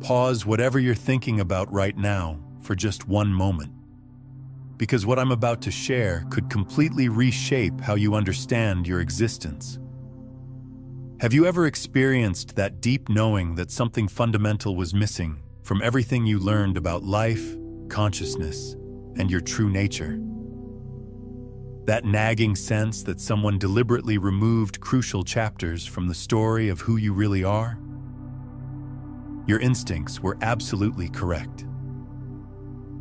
Pause whatever you're thinking about right now for just one moment, because what I'm about to share could completely reshape how you understand your existence. Have you ever experienced that deep knowing that something fundamental was missing from everything you learned about life, consciousness, and your true nature? That nagging sense that someone deliberately removed crucial chapters from the story of who you really are? Your instincts were absolutely correct.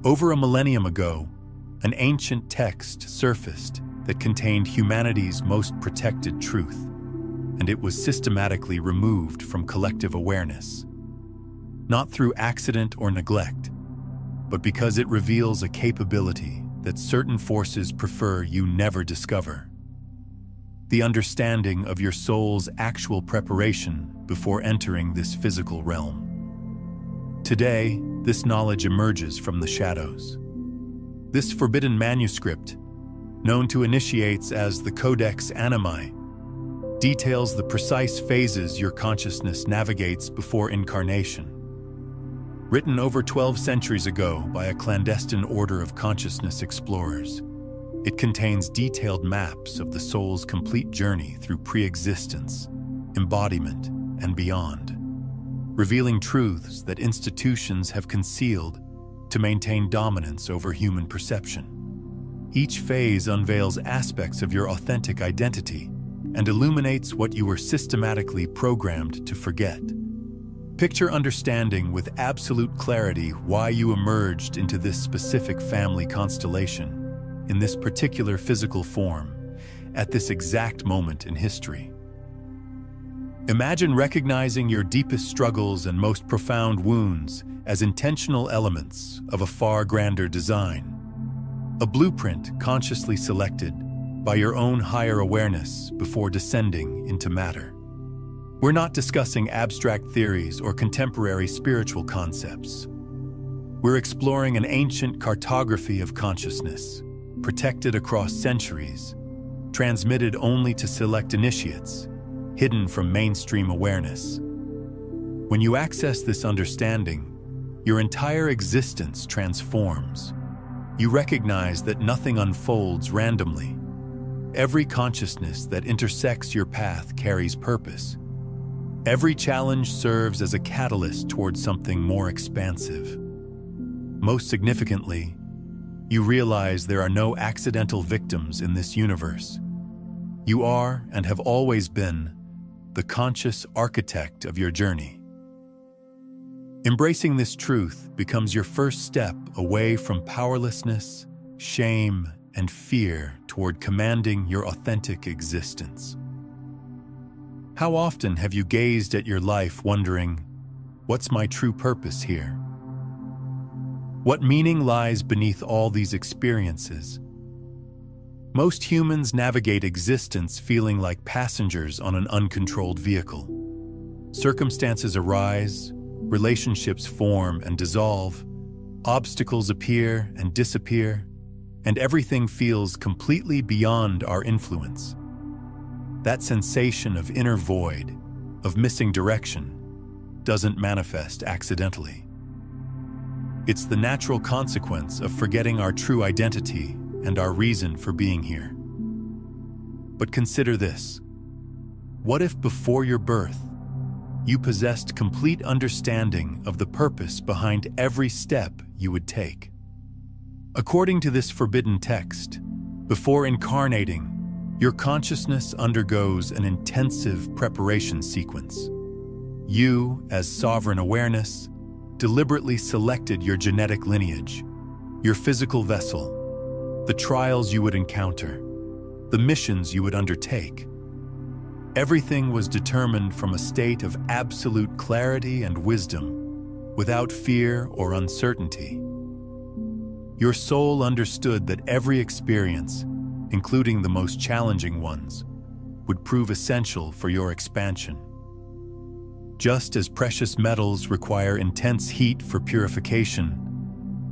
Over a millennium ago, an ancient text surfaced that contained humanity's most protected truth, and it was systematically removed from collective awareness. Not through accident or neglect, but because it reveals a capability that certain forces prefer you never discover. The understanding of your soul's actual preparation before entering this physical realm. Today, this knowledge emerges from the shadows. This forbidden manuscript, known to initiates as the Codex Animi, details the precise phases your consciousness navigates before incarnation. Written over 12 centuries ago by a clandestine order of consciousness explorers, it contains detailed maps of the soul's complete journey through pre-existence, embodiment, and beyond, revealing truths that institutions have concealed to maintain dominance over human perception. Each phase unveils aspects of your authentic identity and illuminates what you were systematically programmed to forget. Picture understanding with absolute clarity why you emerged into this specific family constellation, in this particular physical form, at this exact moment in history. Imagine recognizing your deepest struggles and most profound wounds as intentional elements of a far grander design. A blueprint consciously selected by your own higher awareness before descending into matter. We're not discussing abstract theories or contemporary spiritual concepts. We're exploring an ancient cartography of consciousness, protected across centuries, transmitted only to select initiates, hidden from mainstream awareness. When you access this understanding, your entire existence transforms. You recognize that nothing unfolds randomly. Every consciousness that intersects your path carries purpose. Every challenge serves as a catalyst towards something more expansive. Most significantly, you realize there are no accidental victims in this universe. You are, and have always been, the conscious architect of your journey. Embracing this truth becomes your first step away from powerlessness, shame, and fear toward commanding your authentic existence. How often have you gazed at your life wondering, what's my true purpose here? What meaning lies beneath all these experiences? Most humans navigate existence feeling like passengers on an uncontrolled vehicle. Circumstances arise, relationships form and dissolve, obstacles appear and disappear, and everything feels completely beyond our influence. That sensation of inner void, of missing direction, doesn't manifest accidentally. It's the natural consequence of forgetting our true identity and our reason for being here. But consider this. What if before your birth, you possessed complete understanding of the purpose behind every step you would take? According to this forbidden text, before incarnating, your consciousness undergoes an intensive preparation sequence. You, as sovereign awareness, deliberately selected your genetic lineage, your physical vessel, the trials you would encounter, the missions you would undertake. Everything was determined from a state of absolute clarity and wisdom, without fear or uncertainty. Your soul understood that every experience, including the most challenging ones, would prove essential for your expansion. Just as precious metals require intense heat for purification,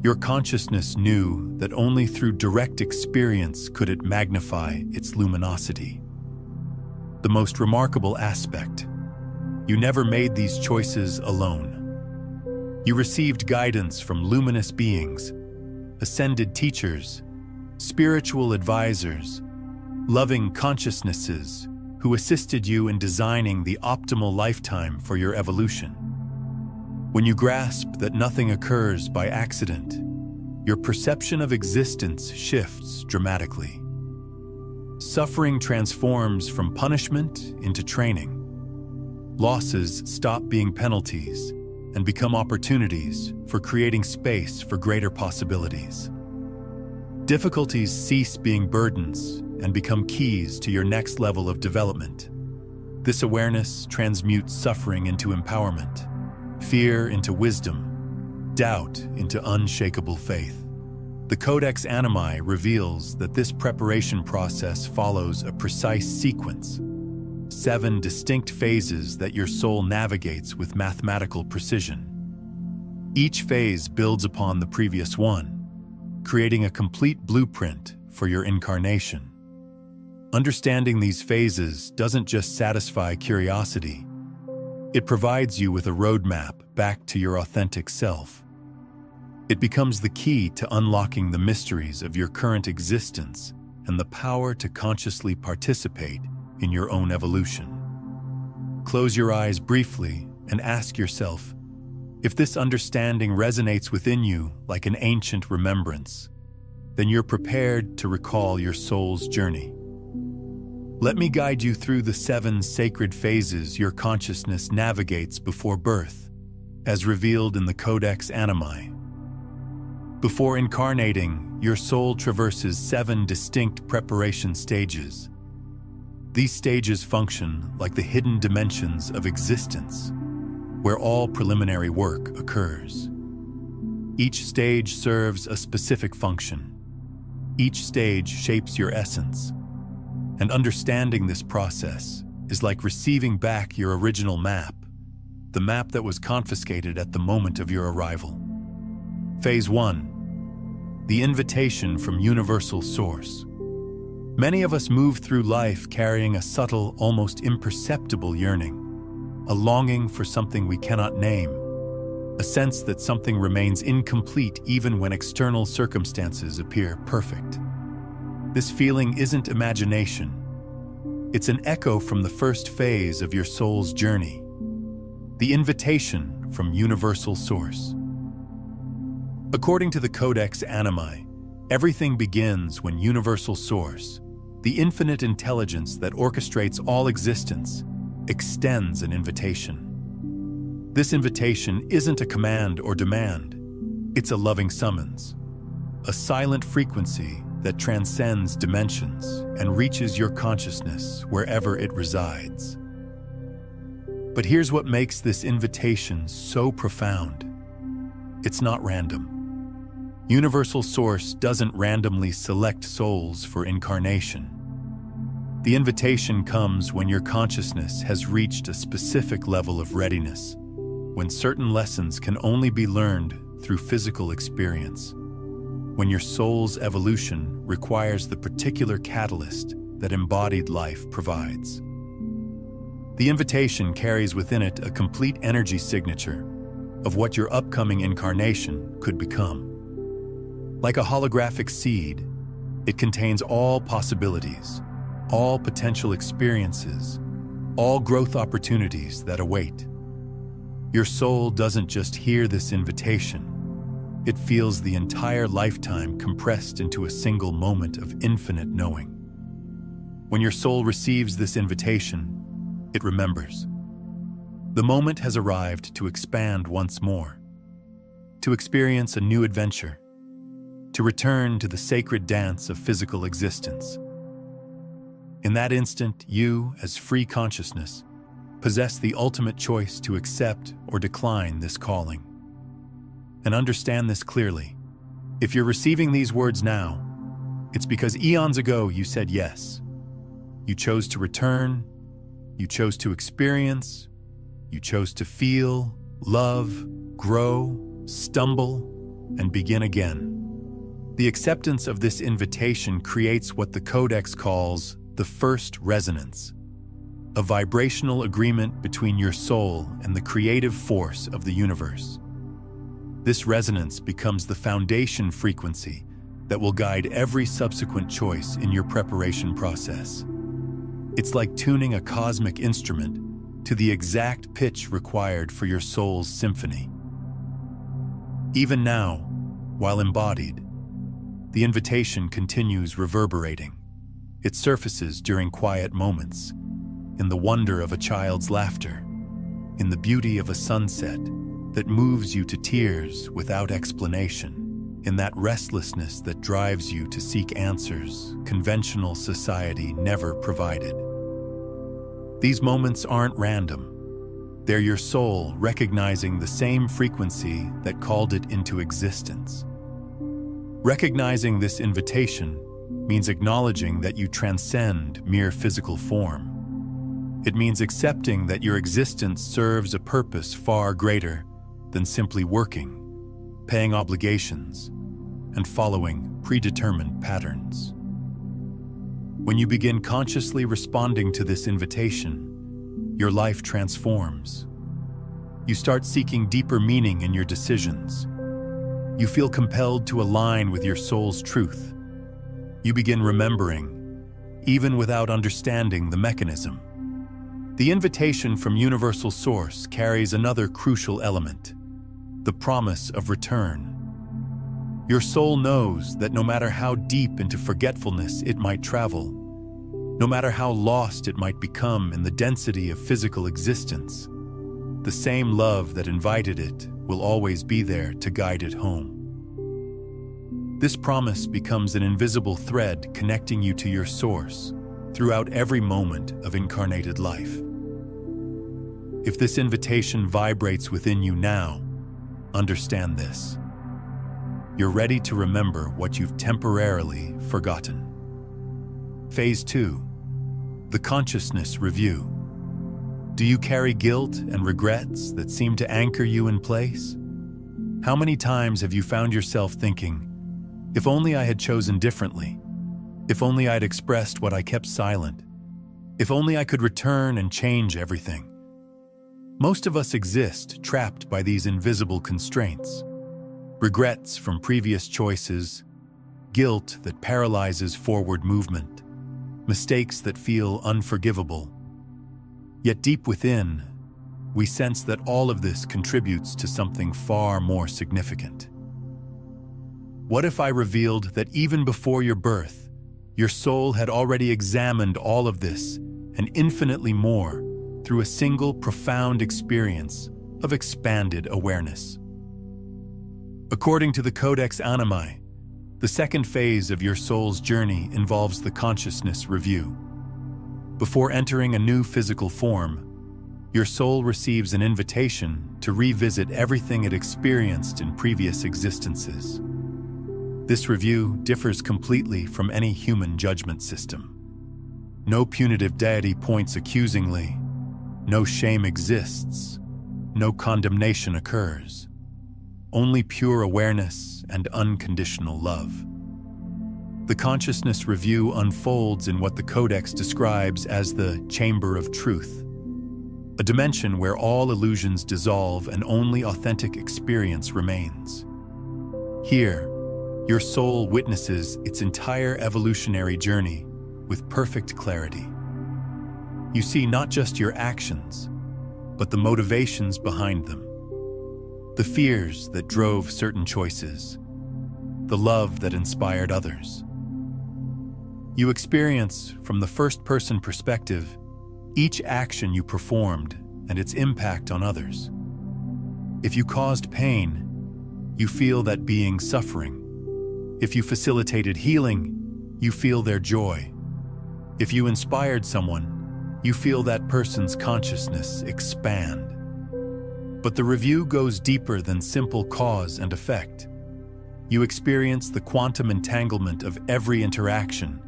your consciousness knew that only through direct experience could it magnify its luminosity. The most remarkable aspect, you never made these choices alone. You received guidance from luminous beings, ascended teachers, spiritual advisors, loving consciousnesses who assisted you in designing the optimal lifetime for your evolution. When you grasp that nothing occurs by accident, your perception of existence shifts dramatically. Suffering transforms from punishment into training. Losses stop being penalties and become opportunities for creating space for greater possibilities. Difficulties cease being burdens and become keys to your next level of development. This awareness transmutes suffering into empowerment, fear into wisdom, doubt into unshakable faith. The Codex Animi reveals that this preparation process follows a precise sequence, 7 distinct phases that your soul navigates with mathematical precision. Each phase builds upon the previous one, creating a complete blueprint for your incarnation. Understanding these phases doesn't just satisfy curiosity, it provides you with a roadmap back to your authentic self. It becomes the key to unlocking the mysteries of your current existence and the power to consciously participate in your own evolution. Close your eyes briefly and ask yourself, if this understanding resonates within you like an ancient remembrance, then you're prepared to recall your soul's journey. Let me guide you through the 7 sacred phases your consciousness navigates before birth, as revealed in the Codex Animi. Before incarnating, your soul traverses 7 distinct preparation stages. These stages function like the hidden dimensions of existence, where all preliminary work occurs. Each stage serves a specific function. Each stage shapes your essence. And understanding this process is like receiving back your original map, the map that was confiscated at the moment of your arrival. Phase 1. The invitation from universal source. Many of us move through life carrying a subtle, almost imperceptible yearning, a longing for something we cannot name, a sense that something remains incomplete even when external circumstances appear perfect. This feeling isn't imagination. It's an echo from the first phase of your soul's journey, the invitation from universal source. According to the Codex Animi, everything begins when universal source, the infinite intelligence that orchestrates all existence, extends an invitation. This invitation isn't a command or demand. It's a loving summons, a silent frequency that transcends dimensions and reaches your consciousness wherever it resides. But here's what makes this invitation so profound. It's not random. Universal Source doesn't randomly select souls for incarnation. The invitation comes when your consciousness has reached a specific level of readiness, when certain lessons can only be learned through physical experience, when your soul's evolution requires the particular catalyst that embodied life provides. The invitation carries within it a complete energy signature of what your upcoming incarnation could become. Like a holographic seed, it contains all possibilities, all potential experiences, all growth opportunities that await. Your soul doesn't just hear this invitation, it feels the entire lifetime compressed into a single moment of infinite knowing. When your soul receives this invitation, it remembers. The moment has arrived to expand once more, to experience a new adventure, to return to the sacred dance of physical existence. In that instant, you, as free consciousness, possess the ultimate choice to accept or decline this calling. And understand this clearly. If you're receiving these words now, it's because eons ago you said yes. You chose to return, you chose to experience, you chose to feel, love, grow, stumble, and begin again. The acceptance of this invitation creates what the Codex calls the first resonance, a vibrational agreement between your soul and the creative force of the universe. This resonance becomes the foundation frequency that will guide every subsequent choice in your preparation process. It's like tuning a cosmic instrument to the exact pitch required for your soul's symphony. Even now, while embodied, the invitation continues reverberating. It surfaces during quiet moments, in the wonder of a child's laughter, in the beauty of a sunset that moves you to tears without explanation, in that restlessness that drives you to seek answers conventional society never provided. These moments aren't random. They're your soul recognizing the same frequency that called it into existence. Recognizing this invitation means acknowledging that you transcend mere physical form. It means accepting that your existence serves a purpose far greater than simply working, paying obligations, and following predetermined patterns. When you begin consciously responding to this invitation, your life transforms. You start seeking deeper meaning in your decisions. You feel compelled to align with your soul's truth. You begin remembering, even without understanding the mechanism. The invitation from Universal Source carries another crucial element: the promise of return. Your soul knows that no matter how deep into forgetfulness it might travel, no matter how lost it might become in the density of physical existence, the same love that invited it will always be there to guide it home. This promise becomes an invisible thread connecting you to your source throughout every moment of incarnated life. If this invitation vibrates within you now, understand this: you're ready to remember what you've temporarily forgotten. Phase 2. The consciousness review. Do you carry guilt and regrets that seem to anchor you in place? How many times have you found yourself thinking, if only I had chosen differently? If only I'd expressed what I kept silent? If only I could return and change everything? Most of us exist trapped by these invisible constraints. Regrets from previous choices, guilt that paralyzes forward movement, mistakes that feel unforgivable. Yet deep within, we sense that all of this contributes to something far more significant. What if I revealed that even before your birth, your soul had already examined all of this and infinitely more through a single profound experience of expanded awareness? According to the Codex Animae, the second phase of your soul's journey involves the consciousness review. Before entering a new physical form, your soul receives an invitation to revisit everything it experienced in previous existences. This review differs completely from any human judgment system. No punitive deity points accusingly, no shame exists, no condemnation occurs. Only pure awareness and unconditional love. The consciousness review unfolds in what the Codex describes as the Chamber of Truth, a dimension where all illusions dissolve and only authentic experience remains. Here, your soul witnesses its entire evolutionary journey with perfect clarity. You see not just your actions, but the motivations behind them. The fears that drove certain choices, the love that inspired others. You experience, from the first-person perspective, each action you performed and its impact on others. If you caused pain, you feel that being suffering. If you facilitated healing, you feel their joy. If you inspired someone, you feel that person's consciousness expand. But the review goes deeper than simple cause and effect. You experience the quantum entanglement of every interaction,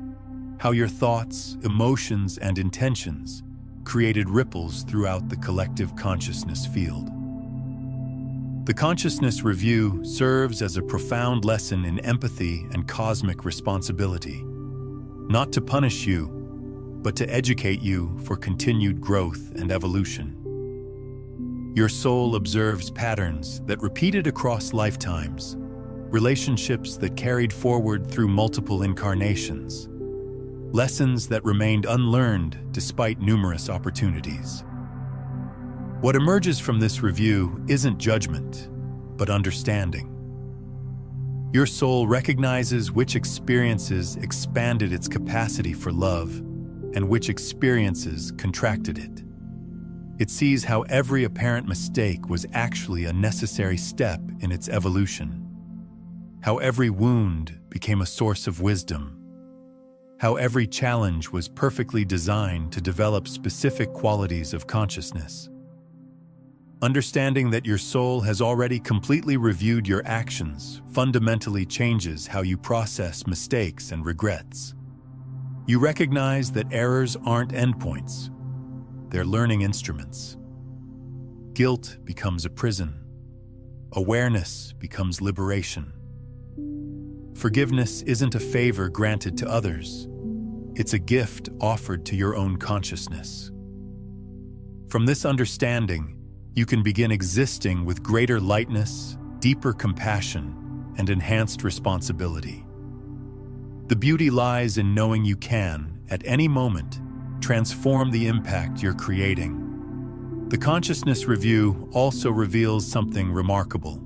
how your thoughts, emotions, and intentions created ripples throughout the collective consciousness field. The consciousness review serves as a profound lesson in empathy and cosmic responsibility, not to punish you, but to educate you for continued growth and evolution. Your soul observes patterns that repeated across lifetimes, relationships that carried forward through multiple incarnations, lessons that remained unlearned despite numerous opportunities. What emerges from this review isn't judgment, but understanding. Your soul recognizes which experiences expanded its capacity for love and which experiences contracted it. It sees how every apparent mistake was actually a necessary step in its evolution, how every wound became a source of wisdom, how every challenge was perfectly designed to develop specific qualities of consciousness. Understanding that your soul has already completely reviewed your actions fundamentally changes how you process mistakes and regrets. You recognize that errors aren't endpoints, they're learning instruments. Guilt becomes a prison. Awareness becomes liberation. Forgiveness isn't a favor granted to others. It's a gift offered to your own consciousness. From this understanding, you can begin existing with greater lightness, deeper compassion, and enhanced responsibility. The beauty lies in knowing you can, at any moment, transform the impact you're creating. The consciousness review also reveals something remarkable.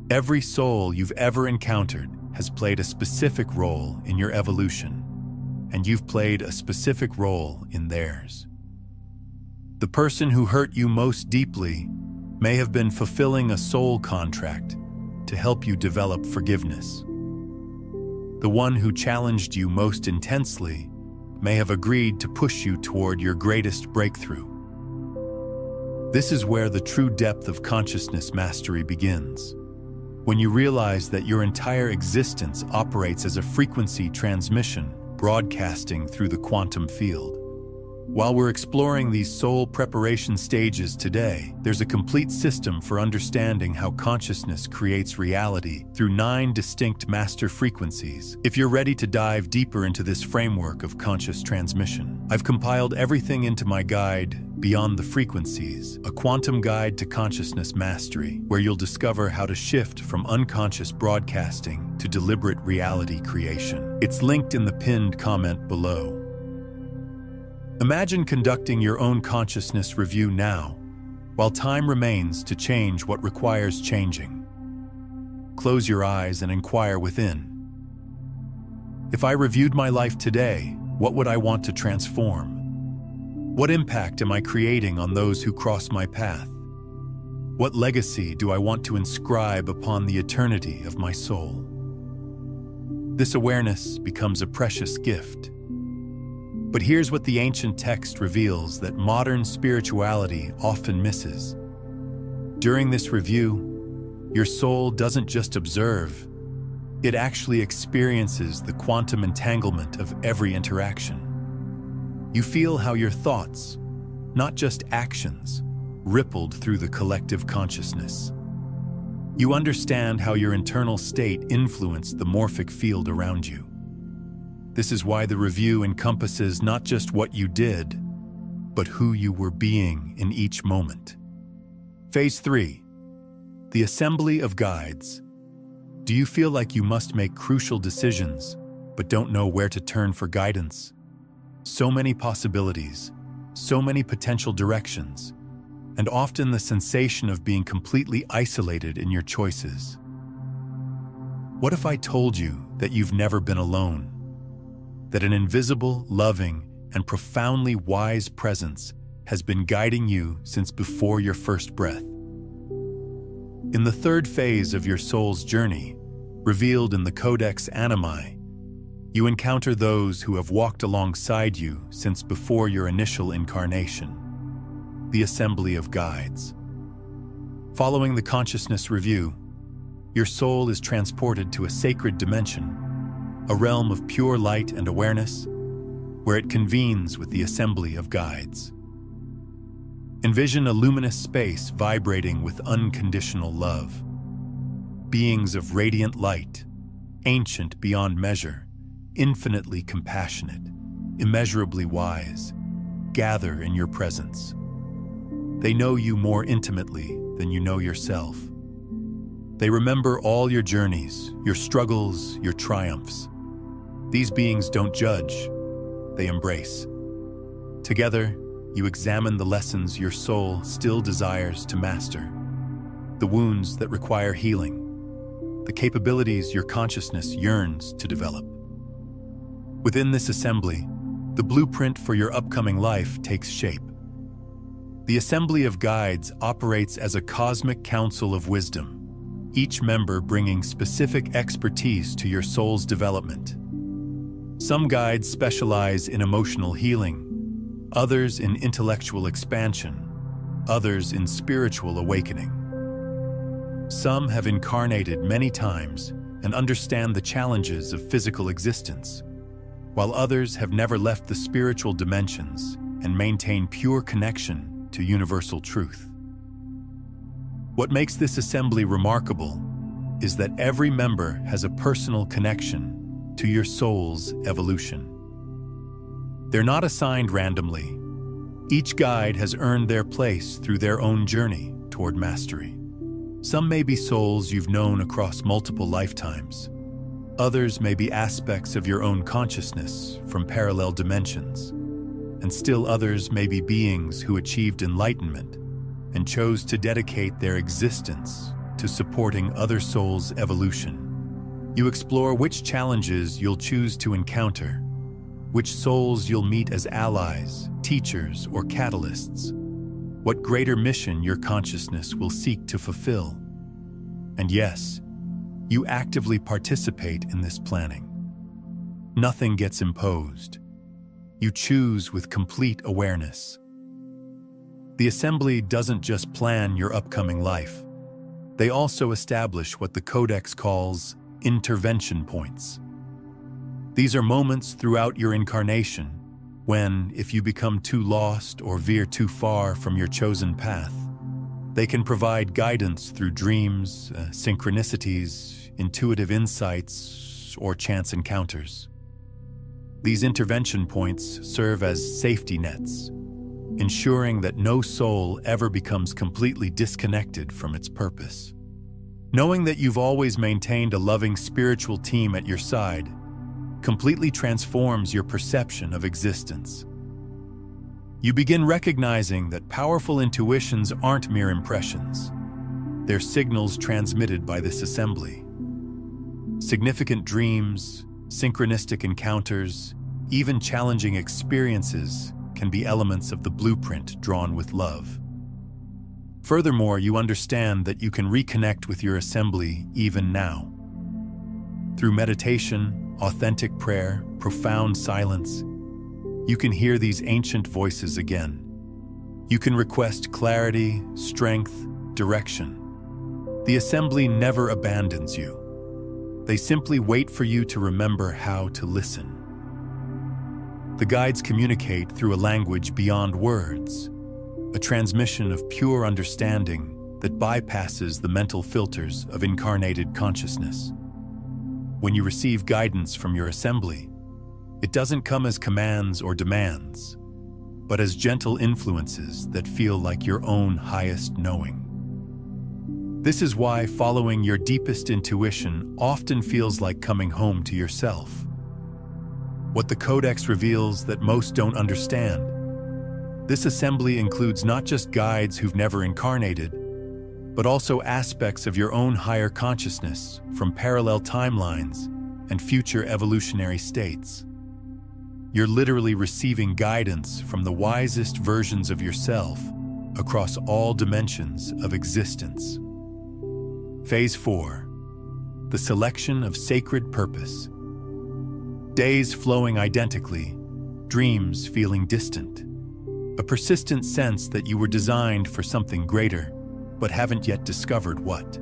Every soul you've ever encountered has played a specific role in your evolution, and you've played a specific role in theirs. The person who hurt you most deeply may have been fulfilling a soul contract to help you develop forgiveness. The one who challenged you most intensely may have agreed to push you toward your greatest breakthrough. This is where the true depth of consciousness mastery begins. When you realize that your entire existence operates as a frequency transmission broadcasting through the quantum field. While we're exploring these soul preparation stages today, there's a complete system for understanding how consciousness creates reality through 9 distinct master frequencies. If you're ready to dive deeper into this framework of conscious transmission, I've compiled everything into my guide, Beyond the Frequencies, a quantum guide to consciousness mastery, where you'll discover how to shift from unconscious broadcasting to deliberate reality creation. It's linked in the pinned comment below. Imagine conducting your own consciousness review now, while time remains to change what requires changing. Close your eyes and inquire within. If I reviewed my life today, what would I want to transform? What impact am I creating on those who cross my path? What legacy do I want to inscribe upon the eternity of my soul? This awareness becomes a precious gift. But here's what the ancient text reveals that modern spirituality often misses. During this review, your soul doesn't just observe, it actually experiences the quantum entanglement of every interaction. You feel how your thoughts, not just actions, rippled through the collective consciousness. You understand how your internal state influenced the morphic field around you. This is why the review encompasses not just what you did, but who you were being in each moment. Phase 3. The assembly of guides. Do you feel like you must make crucial decisions, but don't know where to turn for guidance? So many possibilities, so many potential directions, and often the sensation of being completely isolated in your choices. What if I told you that you've never been alone? That an invisible, loving, and profoundly wise presence has been guiding you since before your first breath. In the 3rd phase of your soul's journey, revealed in the Codex Animi, you encounter those who have walked alongside you since before your initial incarnation, the assembly of guides. Following the consciousness review, your soul is transported to a sacred dimension, a realm of pure light and awareness, where it convenes with the assembly of guides. Envision a luminous space vibrating with unconditional love. Beings of radiant light, ancient beyond measure, infinitely compassionate, immeasurably wise, gather in your presence. They know you more intimately than you know yourself. They remember all your journeys, your struggles, your triumphs. These beings don't judge, they embrace. Together, you examine the lessons your soul still desires to master, the wounds that require healing, the capabilities your consciousness yearns to develop. Within this assembly, the blueprint for your upcoming life takes shape. The assembly of guides operates as a cosmic council of wisdom, each member bringing specific expertise to your soul's development. Some guides specialize in emotional healing, others in intellectual expansion, others in spiritual awakening. Some have incarnated many times and understand the challenges of physical existence, while others have never left the spiritual dimensions and maintain pure connection to universal truth. What makes this assembly remarkable is that every member has a personal connection to your soul's evolution. They're not assigned randomly. Each guide has earned their place through their own journey toward mastery. Some may be souls you've known across multiple lifetimes. Others may be aspects of your own consciousness from parallel dimensions. And still others may be beings who achieved enlightenment and chose to dedicate their existence to supporting other souls' evolution. You explore which challenges you'll choose to encounter, which souls you'll meet as allies, teachers, or catalysts, what greater mission your consciousness will seek to fulfill. And yes, you actively participate in this planning. Nothing gets imposed. You choose with complete awareness. The assembly doesn't just plan your upcoming life. They also establish what the Codex calls intervention points. These are moments throughout your incarnation when, if you become too lost or veer too far from your chosen path, they can provide guidance through dreams, synchronicities, intuitive insights, or chance encounters. These intervention points serve as safety nets, ensuring that no soul ever becomes completely disconnected from its purpose. Knowing that you've always maintained a loving spiritual team at your side completely transforms your perception of existence. You begin recognizing that powerful intuitions aren't mere impressions. They're signals transmitted by this assembly. Significant dreams, synchronistic encounters, even challenging experiences can be elements of the blueprint drawn with love. Furthermore, you understand that you can reconnect with your assembly even now. Through meditation, authentic prayer, profound silence, you can hear these ancient voices again. You can request clarity, strength, direction. The assembly never abandons you. They simply wait for you to remember how to listen. The guides communicate through a language beyond words, a transmission of pure understanding that bypasses the mental filters of incarnated consciousness. When you receive guidance from your assembly, it doesn't come as commands or demands, but as gentle influences that feel like your own highest knowing. This is why following your deepest intuition often feels like coming home to yourself. What the Codex reveals that most don't understand. This assembly includes not just guides who've never incarnated, but also aspects of your own higher consciousness from parallel timelines and future evolutionary states. You're literally receiving guidance from the wisest versions of yourself across all dimensions of existence. Phase 4. The selection of sacred purpose. Days flowing identically, dreams feeling distant. A persistent sense that you were designed for something greater, but haven't yet discovered what.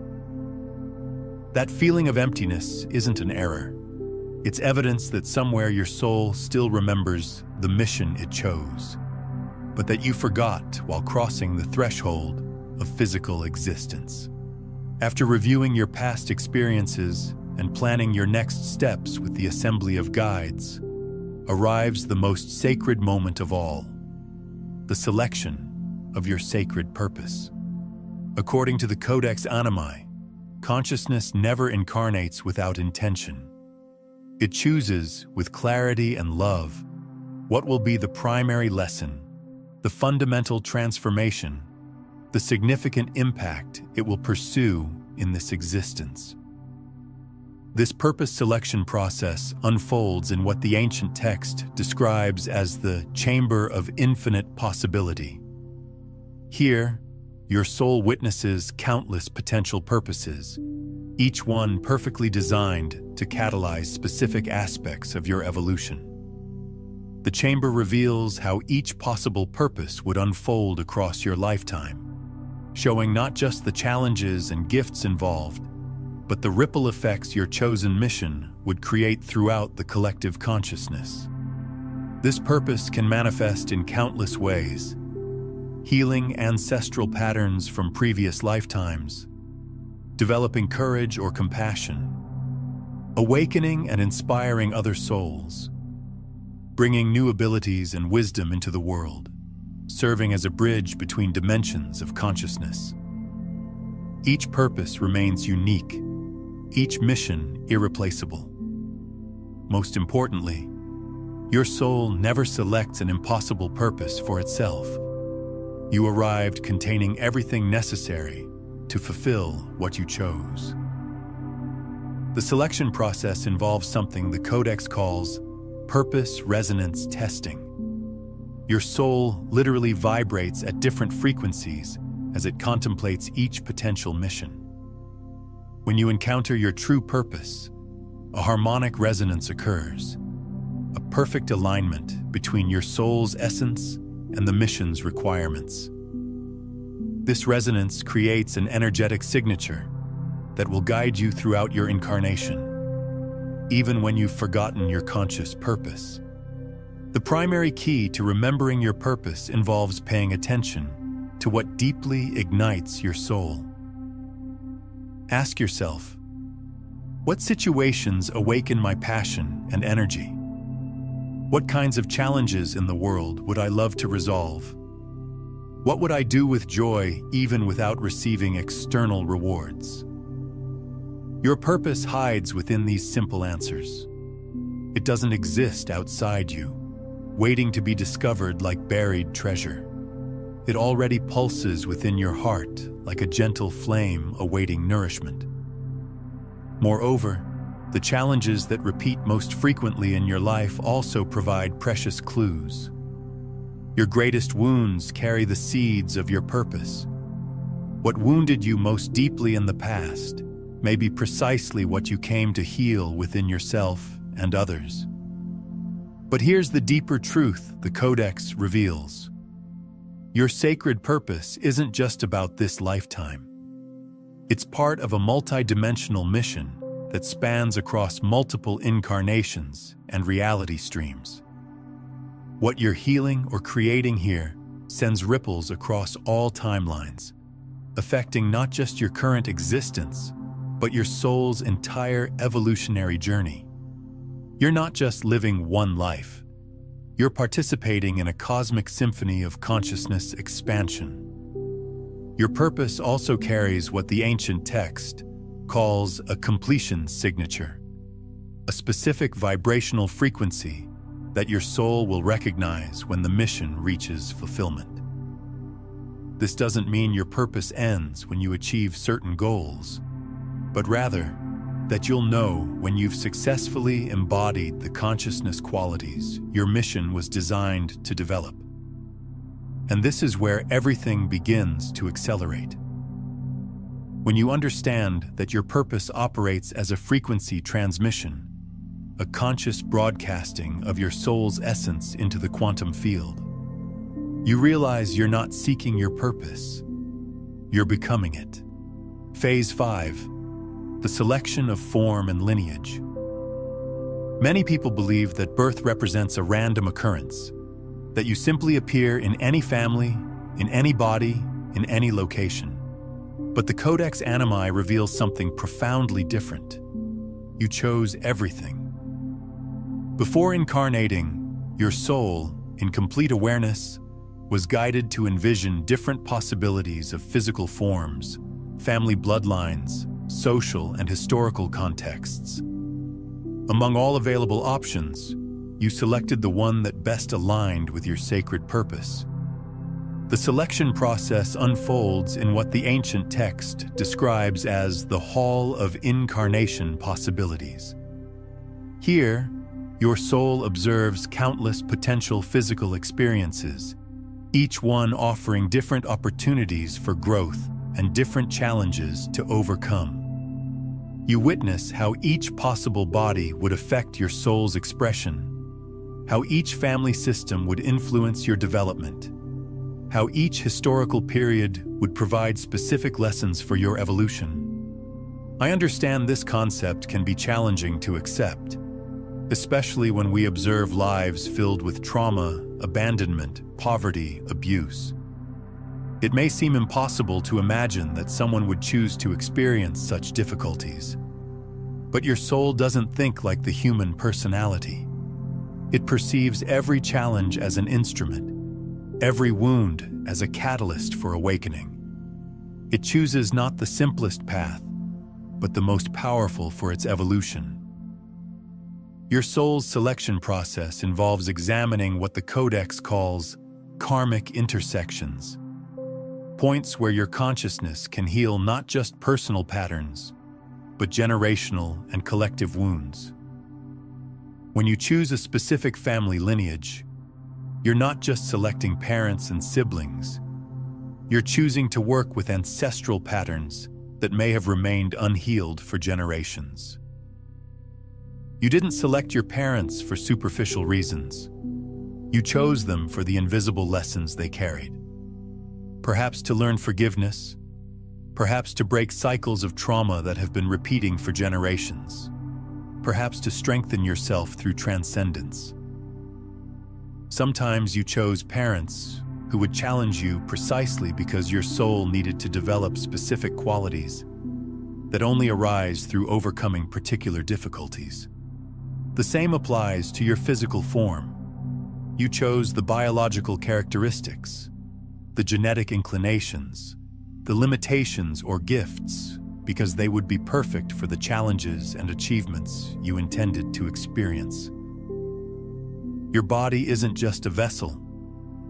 That feeling of emptiness isn't an error. It's evidence that somewhere your soul still remembers the mission it chose, but that you forgot while crossing the threshold of physical existence. After reviewing your past experiences and planning your next steps with the assembly of guides, arrives the most sacred moment of all, the selection of your sacred purpose. According to the Codex Animi, consciousness never incarnates without intention. It chooses, with clarity and love, what will be the primary lesson, the fundamental transformation, the significant impact it will pursue in this existence. This purpose selection process unfolds in what the ancient text describes as the chamber of infinite possibility. Here, your soul witnesses countless potential purposes, each one perfectly designed to catalyze specific aspects of your evolution. The chamber reveals how each possible purpose would unfold across your lifetime, showing not just the challenges and gifts involved, but the ripple effects your chosen mission would create throughout the collective consciousness. This purpose can manifest in countless ways: healing ancestral patterns from previous lifetimes, developing courage or compassion, awakening and inspiring other souls, bringing new abilities and wisdom into the world, serving as a bridge between dimensions of consciousness. Each purpose remains unique, each mission irreplaceable. Most importantly, your soul never selects an impossible purpose for itself. You arrived containing everything necessary to fulfill what you chose. The selection process involves something the Codex calls purpose resonance testing. Your soul literally vibrates at different frequencies as it contemplates each potential mission. When you encounter your true purpose, a harmonic resonance occurs, a perfect alignment between your soul's essence and the mission's requirements. This resonance creates an energetic signature that will guide you throughout your incarnation, even when you've forgotten your conscious purpose. The primary key to remembering your purpose involves paying attention to what deeply ignites your soul. Ask yourself, what situations awaken my passion and energy? What kinds of challenges in the world would I love to resolve? What would I do with joy even without receiving external rewards? Your purpose hides within these simple answers. It doesn't exist outside you, waiting to be discovered like buried treasure. It already pulses within your heart like a gentle flame awaiting nourishment. Moreover, the challenges that repeat most frequently in your life also provide precious clues. Your greatest wounds carry the seeds of your purpose. What wounded you most deeply in the past may be precisely what you came to heal within yourself and others. But here's the deeper truth the Codex reveals. Your sacred purpose isn't just about this lifetime. It's part of a multidimensional mission that spans across multiple incarnations and reality streams. What you're healing or creating here sends ripples across all timelines, affecting not just your current existence, but your soul's entire evolutionary journey. You're not just living one life. You're participating in a cosmic symphony of consciousness expansion. Your purpose also carries what the ancient text calls a completion signature, a specific vibrational frequency that your soul will recognize when the mission reaches fulfillment. This doesn't mean your purpose ends when you achieve certain goals, but rather that you'll know when you've successfully embodied the consciousness qualities your mission was designed to develop. And this is where everything begins to accelerate. When you understand that your purpose operates as a frequency transmission, a conscious broadcasting of your soul's essence into the quantum field, you realize you're not seeking your purpose, you're becoming it. Phase 5. The selection of form and lineage. Many people believe that birth represents a random occurrence, that you simply appear in any family, in any body, in any location. But the Codex Animi reveals something profoundly different. You chose everything. Before incarnating, your soul, in complete awareness, was guided to envision different possibilities of physical forms, family bloodlines, social and historical contexts. Among all available options, you selected the one that best aligned with your sacred purpose. The selection process unfolds in what the ancient text describes as the Hall of Incarnation Possibilities. Here, your soul observes countless potential physical experiences, each one offering different opportunities for growth and different challenges to overcome. You witness how each possible body would affect your soul's expression, how each family system would influence your development, how each historical period would provide specific lessons for your evolution. I understand this concept can be challenging to accept, especially when we observe lives filled with trauma, abandonment, poverty, abuse. It may seem impossible to imagine that someone would choose to experience such difficulties. But your soul doesn't think like the human personality. It perceives every challenge as an instrument, every wound as a catalyst for awakening. It chooses not the simplest path, but the most powerful for its evolution. Your soul's selection process involves examining what the Codex calls karmic intersections, points where your consciousness can heal not just personal patterns, but generational and collective wounds. When you choose a specific family lineage, you're not just selecting parents and siblings. You're choosing to work with ancestral patterns that may have remained unhealed for generations. You didn't select your parents for superficial reasons. You chose them for the invisible lessons they carried. Perhaps to learn forgiveness, perhaps to break cycles of trauma that have been repeating for generations, perhaps to strengthen yourself through transcendence. Sometimes you chose parents who would challenge you precisely because your soul needed to develop specific qualities that only arise through overcoming particular difficulties. The same applies to your physical form. You chose the biological characteristics, the genetic inclinations, the limitations or gifts because they would be perfect for the challenges and achievements you intended to experience. Your body isn't just a vessel.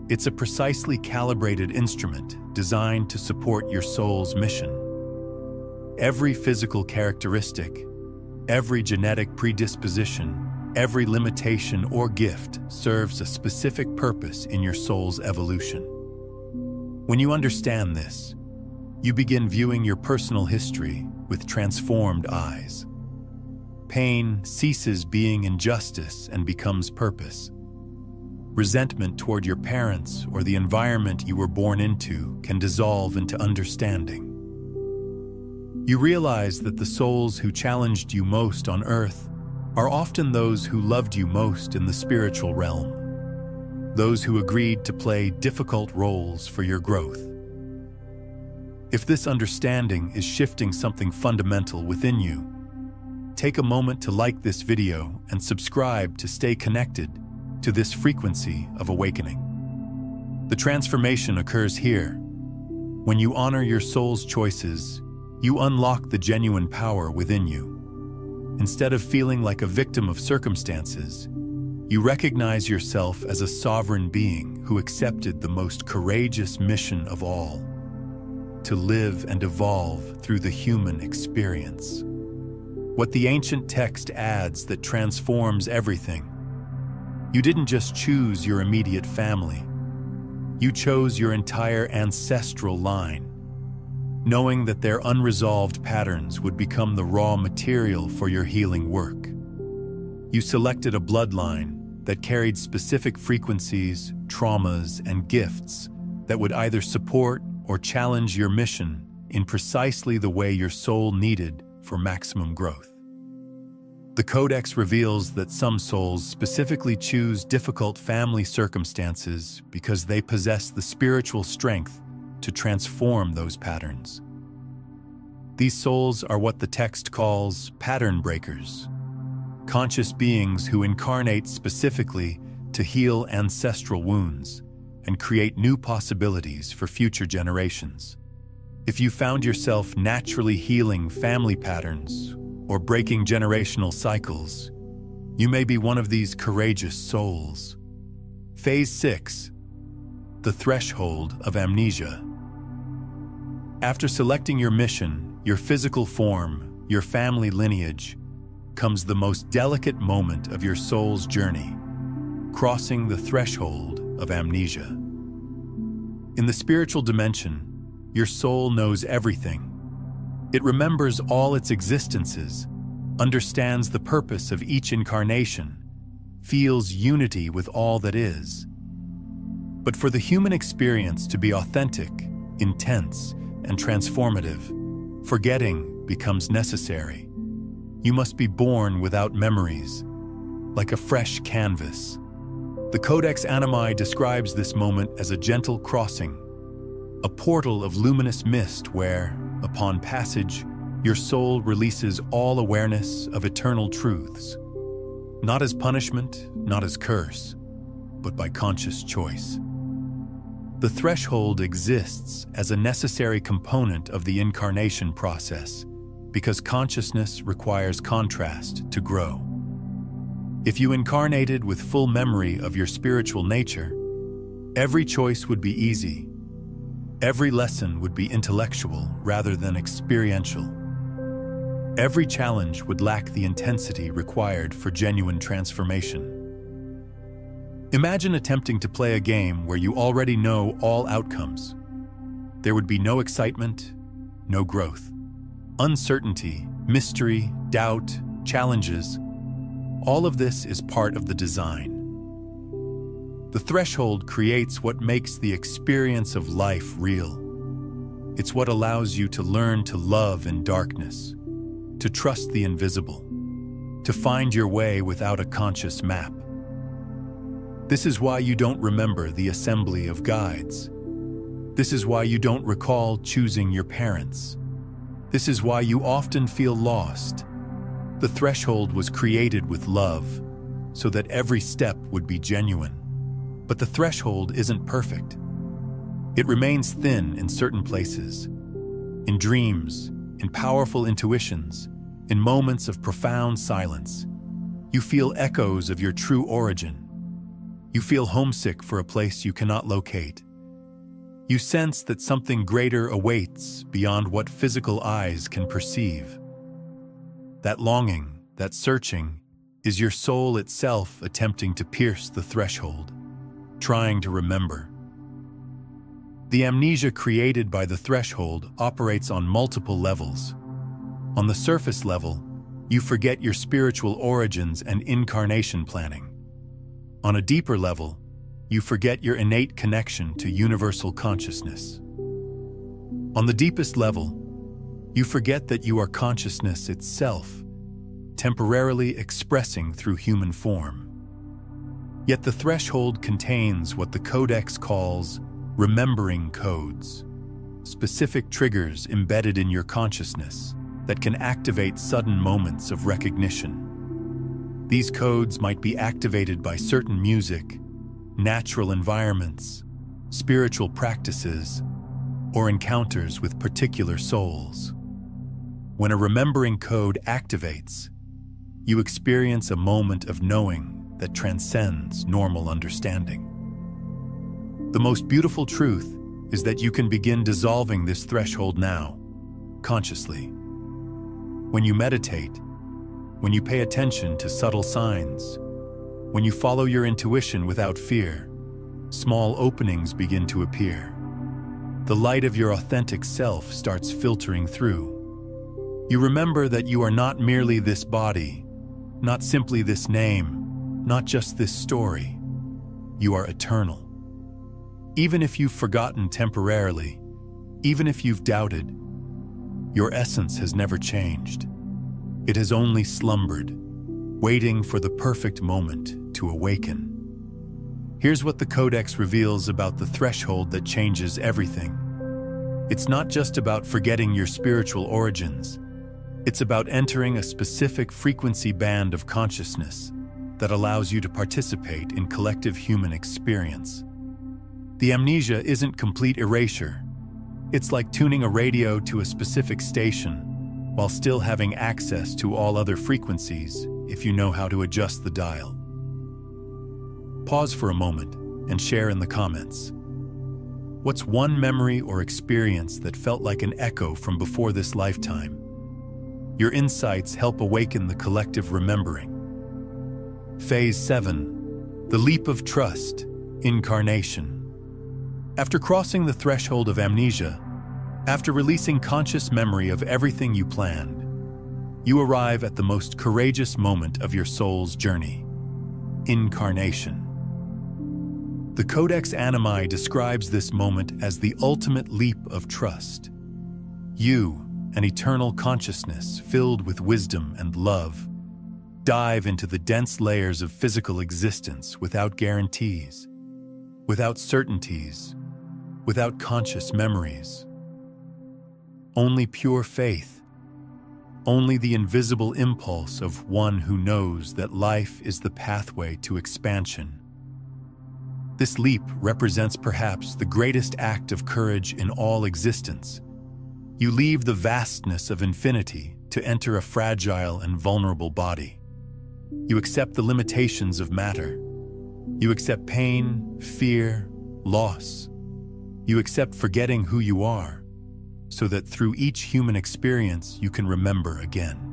It's a precisely calibrated instrument designed to support your soul's mission. Every physical characteristic, every genetic predisposition, every limitation or gift serves a specific purpose in your soul's evolution. When you understand this, you begin viewing your personal history with transformed eyes. Pain ceases being injustice and becomes purpose. Resentment toward your parents or the environment you were born into can dissolve into understanding. You realize that the souls who challenged you most on earth are often those who loved you most in the spiritual realm, those who agreed to play difficult roles for your growth. If this understanding is shifting something fundamental within you, take a moment to like this video and subscribe to stay connected to this frequency of awakening. The transformation occurs here. When you honor your soul's choices, you unlock the genuine power within you. Instead of feeling like a victim of circumstances, you recognize yourself as a sovereign being who accepted the most courageous mission of all: to live and evolve through the human experience. What the ancient text adds that transforms everything. You didn't just choose your immediate family. You chose your entire ancestral line, knowing that their unresolved patterns would become the raw material for your healing work. You selected a bloodline that carried specific frequencies, traumas, and gifts that would either support or challenge your mission in precisely the way your soul needed for maximum growth. The Codex reveals that some souls specifically choose difficult family circumstances because they possess the spiritual strength to transform those patterns. These souls are what the text calls pattern breakers, conscious beings who incarnate specifically to heal ancestral wounds, and create new possibilities for future generations. If you found yourself naturally healing family patterns or breaking generational cycles, you may be one of these courageous souls. Phase 6. The threshold of amnesia. After selecting your mission, your physical form, your family lineage, comes the most delicate moment of your soul's journey, crossing the threshold of amnesia. In the spiritual dimension, your soul knows everything. It remembers all its existences, understands the purpose of each incarnation, feels unity with all that is. But for the human experience to be authentic, intense, and transformative, forgetting becomes necessary. You must be born without memories, like a fresh canvas. The Codex Animi describes this moment as a gentle crossing, a portal of luminous mist where, upon passage, your soul releases all awareness of eternal truths, not as punishment, not as curse, but by conscious choice. The threshold exists as a necessary component of the incarnation process because consciousness requires contrast to grow. If you incarnated with full memory of your spiritual nature, every choice would be easy. Every lesson would be intellectual rather than experiential. Every challenge would lack the intensity required for genuine transformation. Imagine attempting to play a game where you already know all outcomes. There would be no excitement, no growth. Uncertainty, mystery, doubt, challenges, all of this is part of the design. The threshold creates what makes the experience of life real. It's what allows you to learn to love in darkness, to trust the invisible, to find your way without a conscious map. This is why you don't remember the assembly of guides. This is why you don't recall choosing your parents. This is why you often feel lost. The threshold was created with love, so that every step would be genuine. But the threshold isn't perfect. It remains thin in certain places, in dreams, in powerful intuitions, in moments of profound silence. You feel echoes of your true origin. You feel homesick for a place you cannot locate. You sense that something greater awaits beyond what physical eyes can perceive. That longing, that searching, is your soul itself attempting to pierce the threshold, trying to remember. The amnesia created by the threshold operates on multiple levels. On the surface level, you forget your spiritual origins and incarnation planning. On a deeper level, you forget your innate connection to universal consciousness. On the deepest level, you forget that you are consciousness itself, temporarily expressing through human form. Yet the threshold contains what the Codex calls remembering codes, specific triggers embedded in your consciousness that can activate sudden moments of recognition. These codes might be activated by certain music, natural environments, spiritual practices, or encounters with particular souls. When a remembering code activates, you experience a moment of knowing that transcends normal understanding. The most beautiful truth is that you can begin dissolving this threshold now, consciously. When you meditate, when you pay attention to subtle signs, when you follow your intuition without fear, small openings begin to appear. The light of your authentic self starts filtering through. You remember that you are not merely this body, not simply this name, not just this story. You are eternal. Even if you've forgotten temporarily, even if you've doubted, your essence has never changed. It has only slumbered, waiting for the perfect moment to awaken. Here's what the Codex reveals about the threshold that changes everything. It's not just about forgetting your spiritual origins. It's about entering a specific frequency band of consciousness that allows you to participate in collective human experience. The amnesia isn't complete erasure. It's like tuning a radio to a specific station while still having access to all other frequencies if you know how to adjust the dial. Pause for a moment and share in the comments. What's one memory or experience that felt like an echo from before this lifetime? Your insights help awaken the collective remembering. Phase 7. The leap of trust, incarnation. After crossing the threshold of amnesia, after releasing conscious memory of everything you planned, you arrive at the most courageous moment of your soul's journey, incarnation. The Codex Animi describes this moment as the ultimate leap of trust. You, an eternal consciousness filled with wisdom and love, dive into the dense layers of physical existence without guarantees, without certainties, without conscious memories. Only pure faith, only the invisible impulse of one who knows that life is the pathway to expansion. This leap represents perhaps the greatest act of courage in all existence. You leave the vastness of infinity to enter a fragile and vulnerable body. You accept the limitations of matter. You accept pain, fear, loss. You accept forgetting who you are, so that through each human experience you can remember again.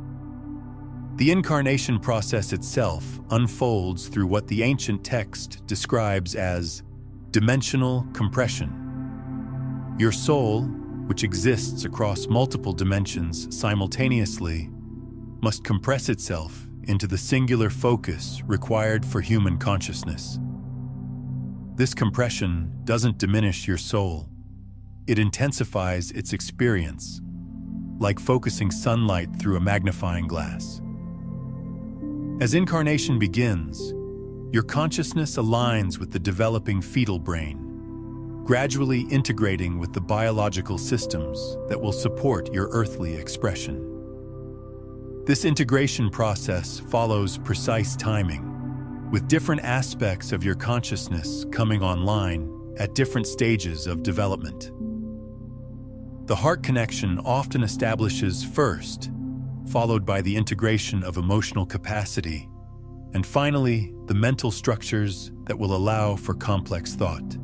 The incarnation process itself unfolds through what the ancient text describes as dimensional compression. Your soul, which exists across multiple dimensions simultaneously, must compress itself into the singular focus required for human consciousness. This compression doesn't diminish your soul. It intensifies its experience, like focusing sunlight through a magnifying glass. As incarnation begins, your consciousness aligns with the developing fetal brain, gradually integrating with the biological systems that will support your earthly expression. This integration process follows precise timing, with different aspects of your consciousness coming online at different stages of development. The heart connection often establishes first, followed by the integration of emotional capacity, and finally, the mental structures that will allow for complex thought.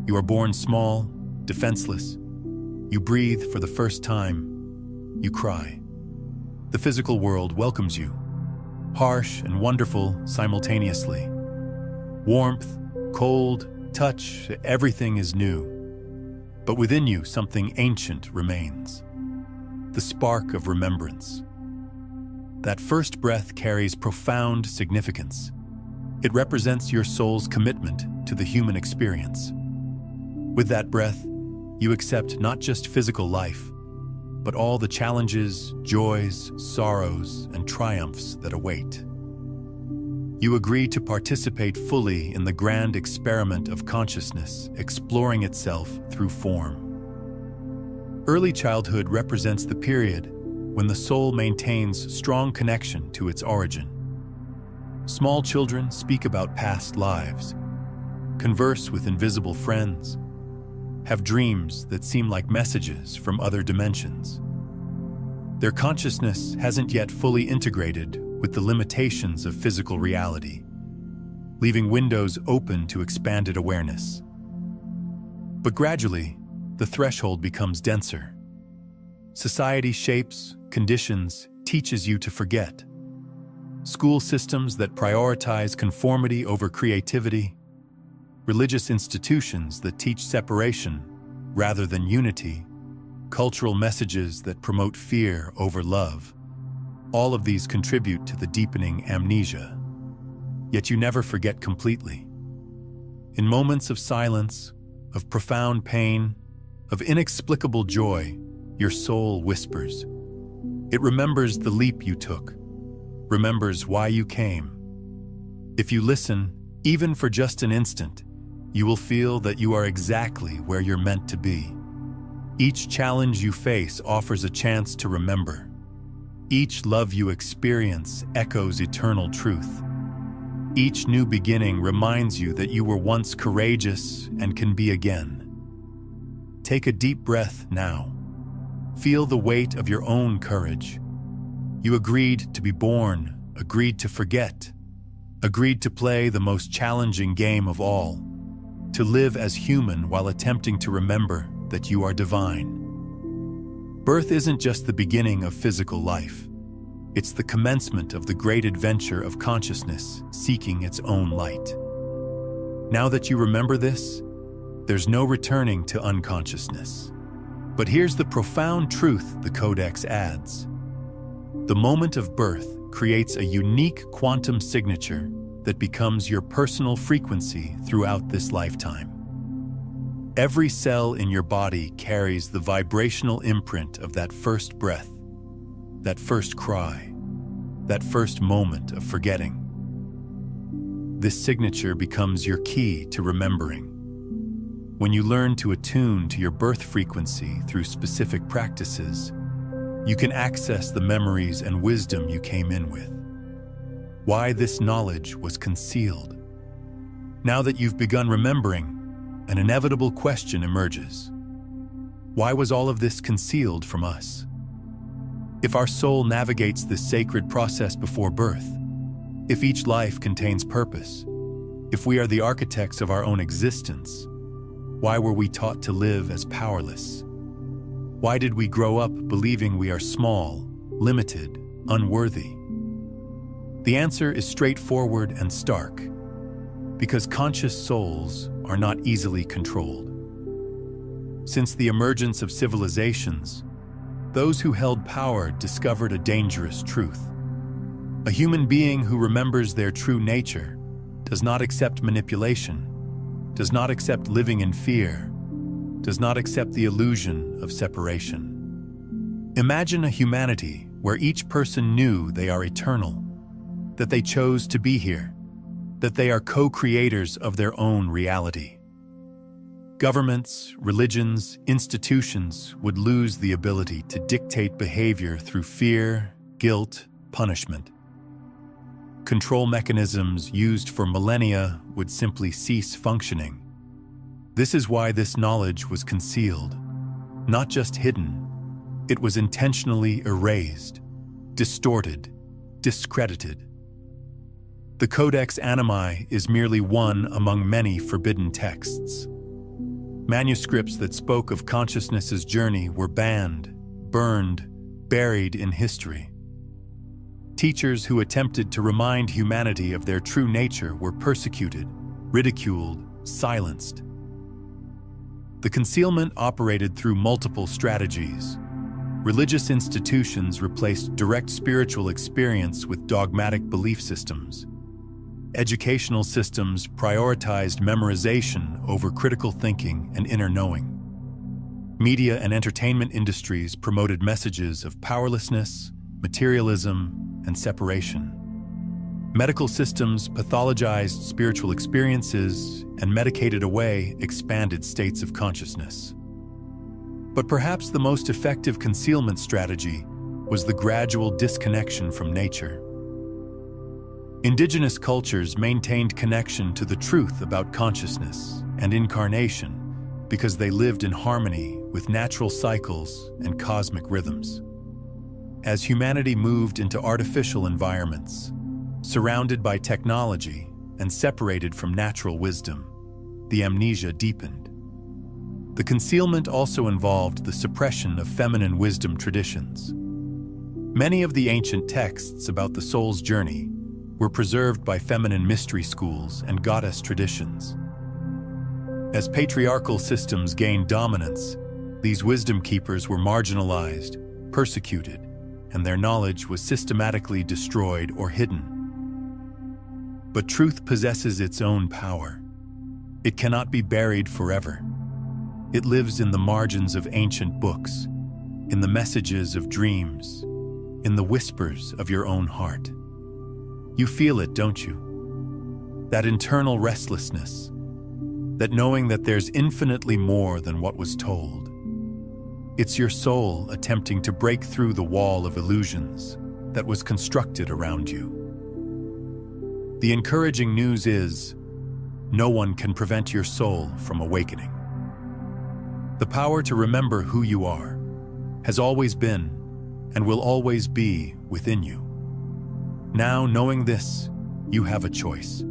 You are born small, defenseless. You breathe for the first time. You cry. The physical world welcomes you, harsh and wonderful simultaneously. Warmth, cold, touch, everything is new. But within you, something ancient remains. The spark of remembrance. That first breath carries profound significance. It represents your soul's commitment to the human experience. With that breath, you accept not just physical life, but all the challenges, joys, sorrows, and triumphs that await. You agree to participate fully in the grand experiment of consciousness, exploring itself through form. Early childhood represents the period when the soul maintains strong connection to its origin. Small children speak about past lives, converse with invisible friends, have dreams that seem like messages from other dimensions. Their consciousness hasn't yet fully integrated with the limitations of physical reality, leaving windows open to expanded awareness. But gradually, the threshold becomes denser. Society shapes, conditions, teaches you to forget. School systems that prioritize conformity over creativity, religious institutions that teach separation rather than unity, cultural messages that promote fear over love. All of these contribute to the deepening amnesia. Yet you never forget completely. In moments of silence, of profound pain, of inexplicable joy, your soul whispers. It remembers the leap you took, remembers why you came. If you listen, even for just an instant, you will feel that you are exactly where you're meant to be. Each challenge you face offers a chance to remember. Each love you experience echoes eternal truth. Each new beginning reminds you that you were once courageous and can be again. Take a deep breath now. Feel the weight of your own courage. You agreed to be born, agreed to forget, agreed to play the most challenging game of all, to live as human while attempting to remember that you are divine. Birth isn't just the beginning of physical life. It's the commencement of the great adventure of consciousness seeking its own light. Now that you remember this, there's no returning to unconsciousness. But here's the profound truth the Codex adds. The moment of birth creates a unique quantum signature that becomes your personal frequency throughout this lifetime. Every cell in your body carries the vibrational imprint of that first breath, that first cry, that first moment of forgetting. This signature becomes your key to remembering. When you learn to attune to your birth frequency through specific practices, you can access the memories and wisdom you came in with. Why this knowledge was concealed. Now that you've begun remembering, an inevitable question emerges. Why was all of this concealed from us? If our soul navigates this sacred process before birth, if each life contains purpose, if we are the architects of our own existence, why were we taught to live as powerless? Why did we grow up believing we are small, limited, unworthy? The answer is straightforward and stark, because conscious souls are not easily controlled. Since the emergence of civilizations, those who held power discovered a dangerous truth. A human being who remembers their true nature does not accept manipulation, does not accept living in fear, does not accept the illusion of separation. Imagine a humanity where each person knew they are eternal, that they chose to be here, that they are co-creators of their own reality. Governments, religions, institutions would lose the ability to dictate behavior through fear, guilt, punishment. Control mechanisms used for millennia would simply cease functioning. This is why this knowledge was concealed, not just hidden. It was intentionally erased, distorted, discredited. The Codex Animi is merely one among many forbidden texts. Manuscripts that spoke of consciousness's journey were banned, burned, buried in history. Teachers who attempted to remind humanity of their true nature were persecuted, ridiculed, silenced. The concealment operated through multiple strategies. Religious institutions replaced direct spiritual experience with dogmatic belief systems. Educational systems prioritized memorization over critical thinking and inner knowing. Media and entertainment industries promoted messages of powerlessness, materialism, and separation. Medical systems pathologized spiritual experiences and medicated away expanded states of consciousness. But perhaps the most effective concealment strategy was the gradual disconnection from nature. Indigenous cultures maintained connection to the truth about consciousness and incarnation because they lived in harmony with natural cycles and cosmic rhythms. As humanity moved into artificial environments, surrounded by technology and separated from natural wisdom, the amnesia deepened. The concealment also involved the suppression of feminine wisdom traditions. Many of the ancient texts about the soul's journey were preserved by feminine mystery schools and goddess traditions. As patriarchal systems gained dominance, these wisdom keepers were marginalized, persecuted, and their knowledge was systematically destroyed or hidden. But truth possesses its own power. It cannot be buried forever. It lives in the margins of ancient books, in the messages of dreams, in the whispers of your own heart. You feel it, don't you? That internal restlessness, that knowing that there's infinitely more than what was told. It's your soul attempting to break through the wall of illusions that was constructed around you. The encouraging news is, no one can prevent your soul from awakening. The power to remember who you are has always been and will always be within you. Now, knowing this, you have a choice.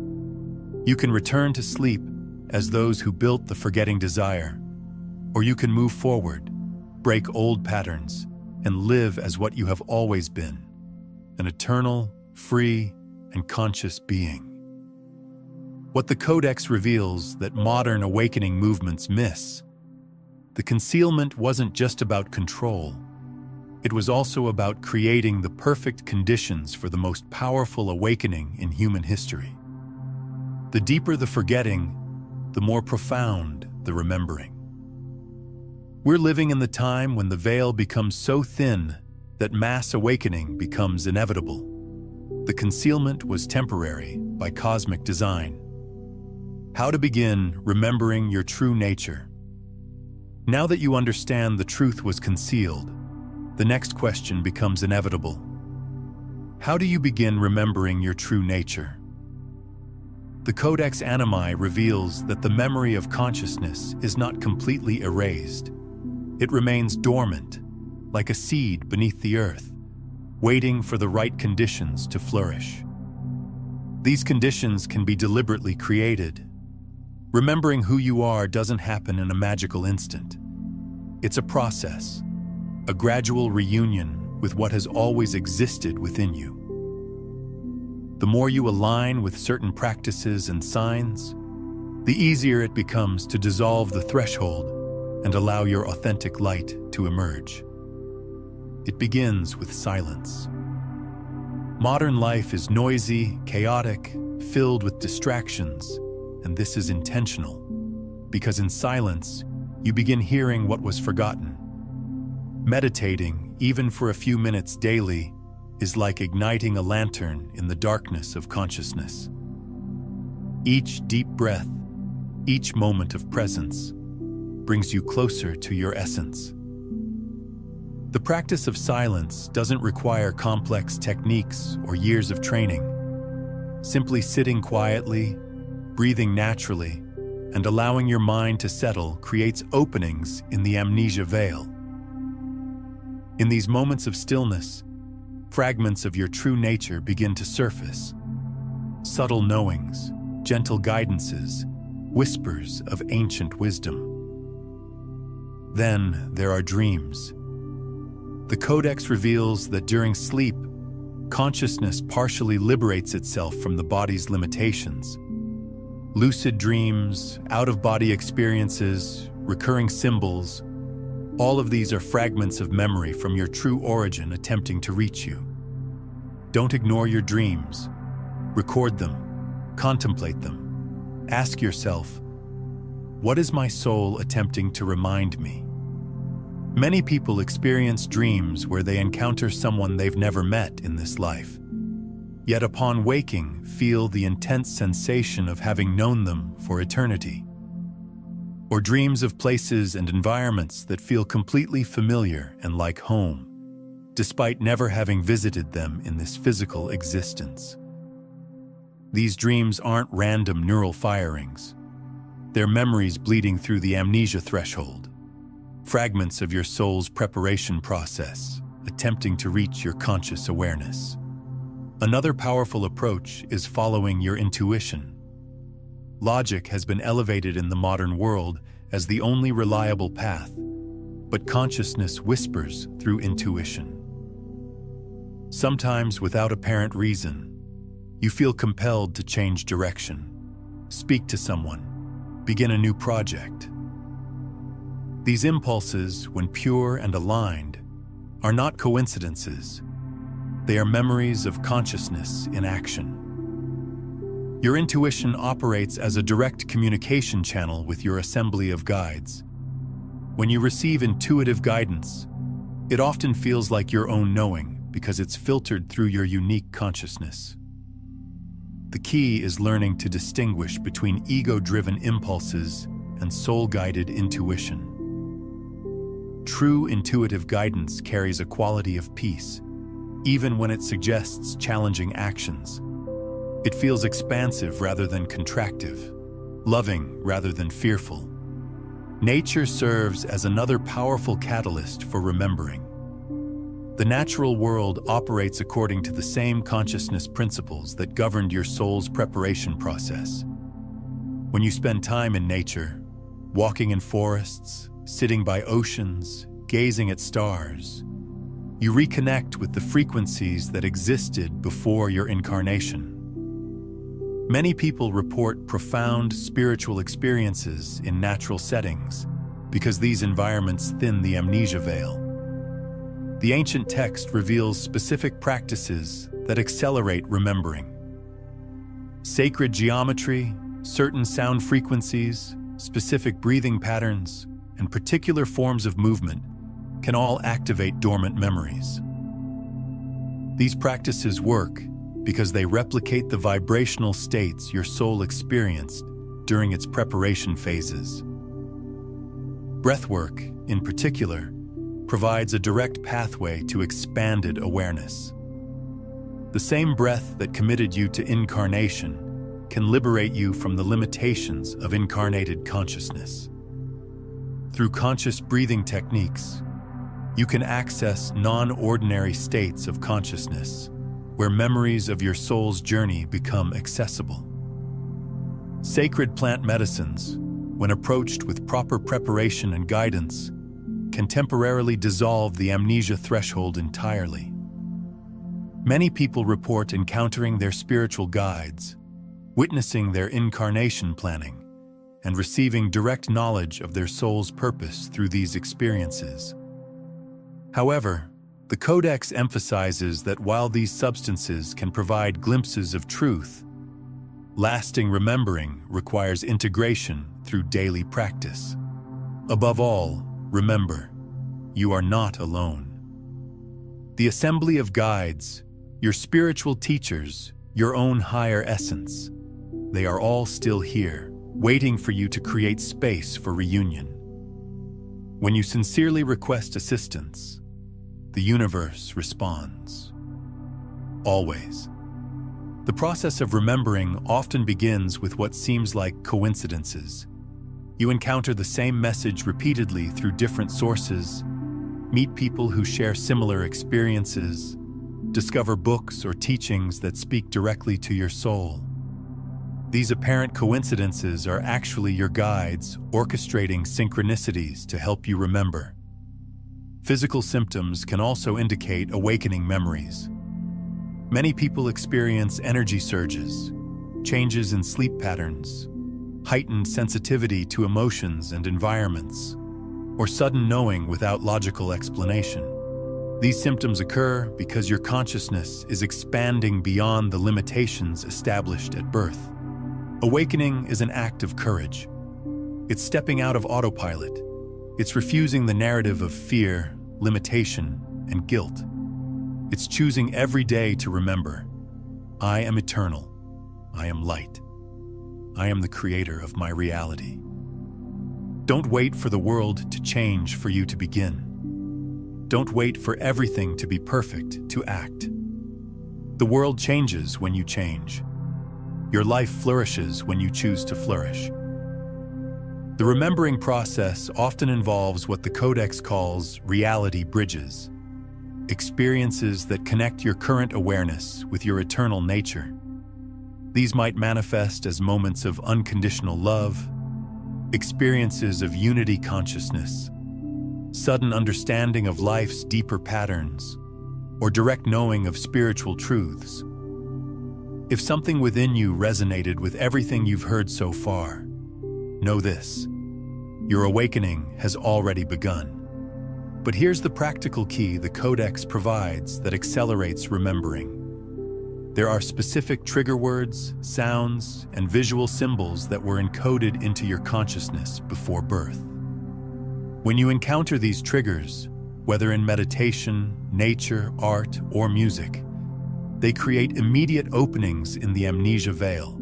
You can return to sleep as those who built the forgetting desire, or you can move forward, break old patterns, and live as what you have always been, an eternal, free, and conscious being. What the Codex reveals that modern awakening movements miss: the concealment wasn't just about control. It was also about creating the perfect conditions for the most powerful awakening in human history. The deeper the forgetting, the more profound the remembering. We're living in the time when the veil becomes so thin that mass awakening becomes inevitable. The concealment was temporary by cosmic design. How to begin remembering your true nature? Now that you understand the truth was concealed, the next question becomes inevitable. How do you begin remembering your true nature? The Codex Animi reveals that the memory of consciousness is not completely erased. It remains dormant, like a seed beneath the earth, waiting for the right conditions to flourish. These conditions can be deliberately created. Remembering who you are doesn't happen in a magical instant. It's a process, a gradual reunion with what has always existed within you. The more you align with certain practices and signs, the easier it becomes to dissolve the threshold and allow your authentic light to emerge. It begins with silence. Modern life is noisy, chaotic, filled with distractions, and this is intentional, because in silence, you begin hearing what was forgotten. Meditating, even for a few minutes daily, is like igniting a lantern in the darkness of consciousness. Each deep breath, each moment of presence, brings you closer to your essence. The practice of silence doesn't require complex techniques or years of training. Simply sitting quietly, breathing naturally, and allowing your mind to settle creates openings in the amnesia veil. In these moments of stillness, fragments of your true nature begin to surface. Subtle knowings, gentle guidances, whispers of ancient wisdom. Then there are dreams. The Codex reveals that during sleep, consciousness partially liberates itself from the body's limitations. Lucid dreams, out-of-body experiences, recurring symbols, all of these are fragments of memory from your true origin attempting to reach you. Don't ignore your dreams. Record them. Contemplate them. Ask yourself, what is my soul attempting to remind me? Many people experience dreams where they encounter someone they've never met in this life, yet upon waking, feel the intense sensation of having known them for eternity. Or dreams of places and environments that feel completely familiar and like home, despite never having visited them in this physical existence. These dreams aren't random neural firings. They're memories bleeding through the amnesia threshold, fragments of your soul's preparation process, attempting to reach your conscious awareness. Another powerful approach is following your intuition. Logic has been elevated in the modern world as the only reliable path, but consciousness whispers through intuition. Sometimes, without apparent reason, you feel compelled to change direction, speak to someone, begin a new project. These impulses, when pure and aligned, are not coincidences. They are memories of consciousness in action. Your intuition operates as a direct communication channel with your assembly of guides. When you receive intuitive guidance, it often feels like your own knowing because it's filtered through your unique consciousness. The key is learning to distinguish between ego-driven impulses and soul-guided intuition. True intuitive guidance carries a quality of peace, even when it suggests challenging actions. It feels expansive rather than contractive, loving rather than fearful. Nature serves as another powerful catalyst for remembering. The natural world operates according to the same consciousness principles that governed your soul's preparation process. When you spend time in nature, walking in forests, sitting by oceans, gazing at stars, you reconnect with the frequencies that existed before your incarnation. Many people report profound spiritual experiences in natural settings because these environments thin the amnesia veil. The ancient text reveals specific practices that accelerate remembering. Sacred geometry, certain sound frequencies, specific breathing patterns, and particular forms of movement can all activate dormant memories. These practices work because they replicate the vibrational states your soul experienced during its preparation phases. Breathwork, in particular, provides a direct pathway to expanded awareness. The same breath that committed you to incarnation can liberate you from the limitations of incarnated consciousness. Through conscious breathing techniques, you can access non-ordinary states of consciousness, where memories of your soul's journey become accessible. Sacred plant medicines, when approached with proper preparation and guidance, can temporarily dissolve the amnesia threshold entirely. Many people report encountering their spiritual guides, witnessing their incarnation planning, and receiving direct knowledge of their soul's purpose through these experiences. However, the Codex emphasizes that while these substances can provide glimpses of truth, lasting remembering requires integration through daily practice. Above all, remember, you are not alone. The assembly of guides, your spiritual teachers, your own higher essence, they are all still here, waiting for you to create space for reunion. When you sincerely request assistance, the universe responds. Always. The process of remembering often begins with what seems like coincidences. You encounter the same message repeatedly through different sources, meet people who share similar experiences, discover books or teachings that speak directly to your soul. These apparent coincidences are actually your guides orchestrating synchronicities to help you remember. Physical symptoms can also indicate awakening memories. Many people experience energy surges, changes in sleep patterns, heightened sensitivity to emotions and environments, or sudden knowing without logical explanation. These symptoms occur because your consciousness is expanding beyond the limitations established at birth. Awakening is an act of courage. It's stepping out of autopilot. It's refusing the narrative of fear, limitation, and guilt. It's choosing every day to remember, I am eternal. I am light. I am the creator of my reality. Don't wait for the world to change for you to begin. Don't wait for everything to be perfect to act. The world changes when you change. Your life flourishes when you choose to flourish. The remembering process often involves what the Codex calls reality bridges, experiences that connect your current awareness with your eternal nature. These might manifest as moments of unconditional love, experiences of unity consciousness, sudden understanding of life's deeper patterns, or direct knowing of spiritual truths. If something within you resonated with everything you've heard so far, know this: your awakening has already begun. But here's the practical key the Codex provides that accelerates remembering. There are specific trigger words, sounds, and visual symbols that were encoded into your consciousness before birth. When you encounter these triggers, whether in meditation, nature, art, or music, they create immediate openings in the amnesia veil.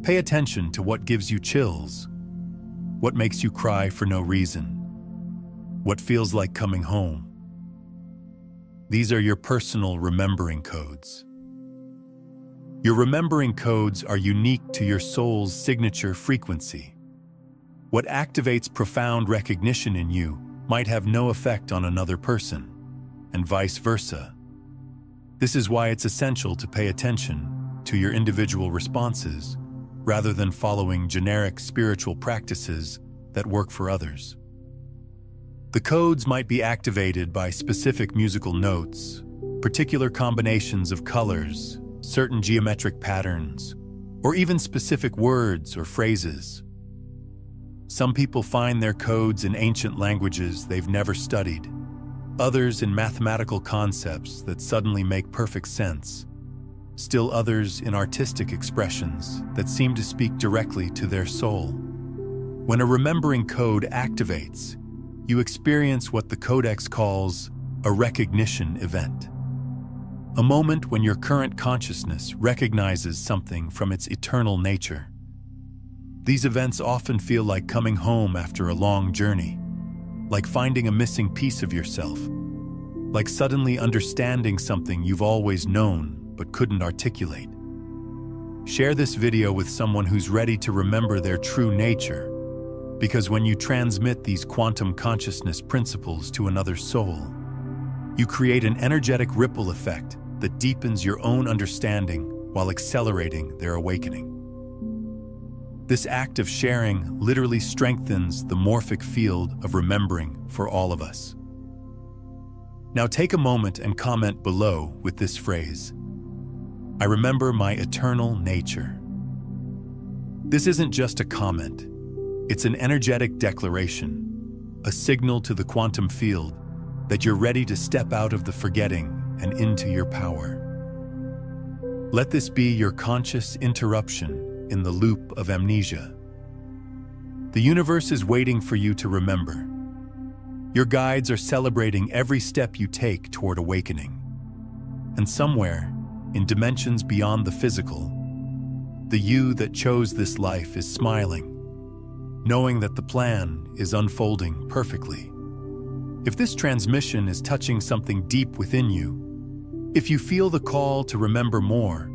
Pay attention to what gives you chills, what makes you cry for no reason, what feels like coming home. These are your personal remembering codes. Your remembering codes are unique to your soul's signature frequency. What activates profound recognition in you might have no effect on another person, and vice versa. This is why it's essential to pay attention to your individual responses rather than following generic spiritual practices that work for others. The codes might be activated by specific musical notes, particular combinations of colors, certain geometric patterns, or even specific words or phrases. Some people find their codes in ancient languages they've never studied, others in mathematical concepts that suddenly make perfect sense, still others in artistic expressions that seem to speak directly to their soul. When a remembering code activates, you experience what the Codex calls a recognition event. A moment when your current consciousness recognizes something from its eternal nature. These events often feel like coming home after a long journey, like finding a missing piece of yourself, like suddenly understanding something you've always known but couldn't articulate. Share this video with someone who's ready to remember their true nature, because when you transmit these quantum consciousness principles to another soul, you create an energetic ripple effect that deepens your own understanding while accelerating their awakening. This act of sharing literally strengthens the morphic field of remembering for all of us. Now take a moment and comment below with this phrase: I remember my eternal nature. This isn't just a comment, it's an energetic declaration, a signal to the quantum field that you're ready to step out of the forgetting and into your power. Let this be your conscious interruption in the loop of amnesia. The universe is waiting for you to remember. Your guides are celebrating every step you take toward awakening. And somewhere, in dimensions beyond the physical, the you that chose this life is smiling, knowing that the plan is unfolding perfectly. If this transmission is touching something deep within you, if you feel the call to remember more,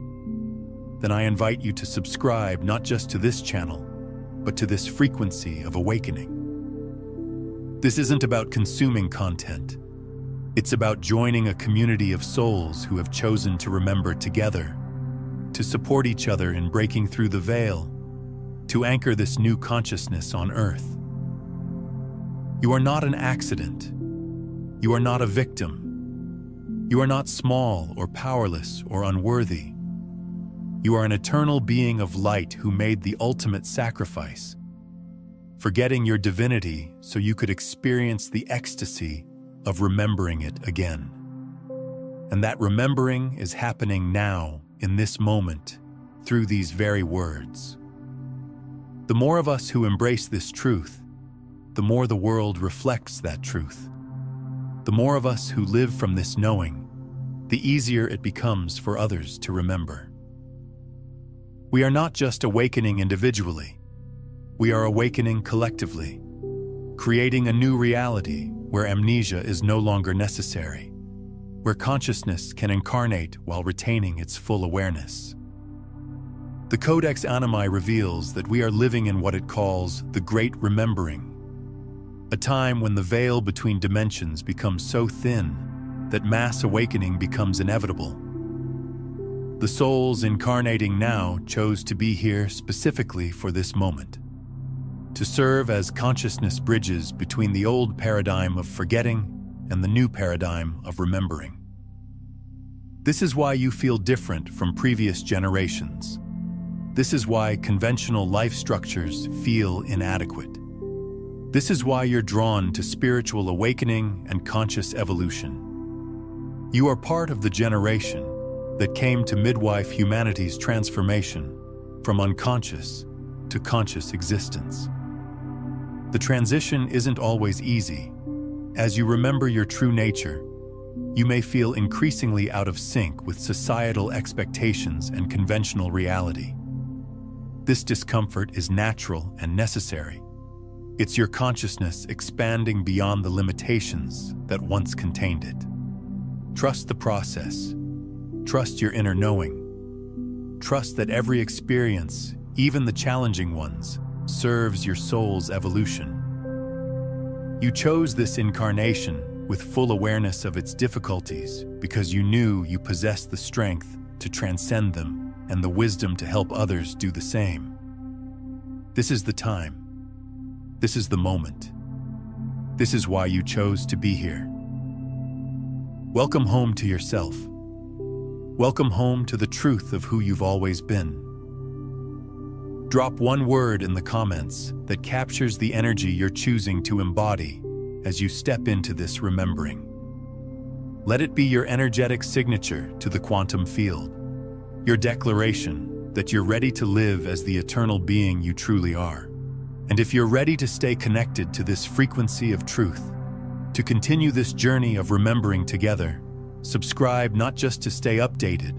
then I invite you to subscribe not just to this channel, but to this frequency of awakening. This isn't about consuming content. It's about joining a community of souls who have chosen to remember together, to support each other in breaking through the veil, to anchor this new consciousness on Earth. You are not an accident. You are not a victim. You are not small or powerless or unworthy. You are an eternal being of light who made the ultimate sacrifice, forgetting your divinity so you could experience the ecstasy of remembering it again. And that remembering is happening now, in this moment, through these very words. The more of us who embrace this truth, the more the world reflects that truth. The more of us who live from this knowing, the easier it becomes for others to remember. We are not just awakening individually. We are awakening collectively, creating a new reality where amnesia is no longer necessary, where consciousness can incarnate while retaining its full awareness. The Codex Animi reveals that we are living in what it calls the Great Remembering, a time when the veil between dimensions becomes so thin that mass awakening becomes inevitable. The souls incarnating now chose to be here specifically for this moment, to serve as consciousness bridges between the old paradigm of forgetting and the new paradigm of remembering. This is why you feel different from previous generations. This is why conventional life structures feel inadequate. This is why you're drawn to spiritual awakening and conscious evolution. You are part of the generation that came to midwife humanity's transformation from unconscious to conscious existence. The transition isn't always easy. As you remember your true nature, you may feel increasingly out of sync with societal expectations and conventional reality. This discomfort is natural and necessary. It's your consciousness expanding beyond the limitations that once contained it. Trust the process. Trust your inner knowing. Trust that every experience, even the challenging ones, serves your soul's evolution. You chose this incarnation with full awareness of its difficulties because you knew you possessed the strength to transcend them and the wisdom to help others do the same. This is the time. This is the moment. This is why you chose to be here. Welcome home to yourself. Welcome home to the truth of who you've always been. Drop one word in the comments that captures the energy you're choosing to embody as you step into this remembering. Let it be your energetic signature to the quantum field, your declaration that you're ready to live as the eternal being you truly are. And if you're ready to stay connected to this frequency of truth, to continue this journey of remembering together, subscribe not just to stay updated,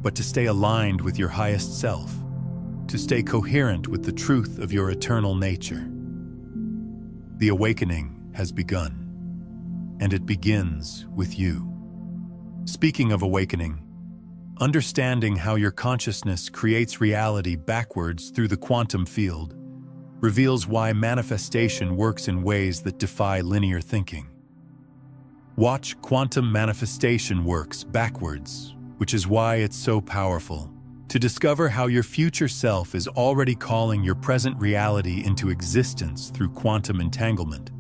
but to stay aligned with your highest self, to stay coherent with the truth of your eternal nature. The awakening has begun, and it begins with you. Speaking of awakening, understanding how your consciousness creates reality backwards through the quantum field reveals why manifestation works in ways that defy linear thinking. Watch quantum manifestation works backwards, which is why it's so powerful. To discover how your future self is already calling your present reality into existence through quantum entanglement.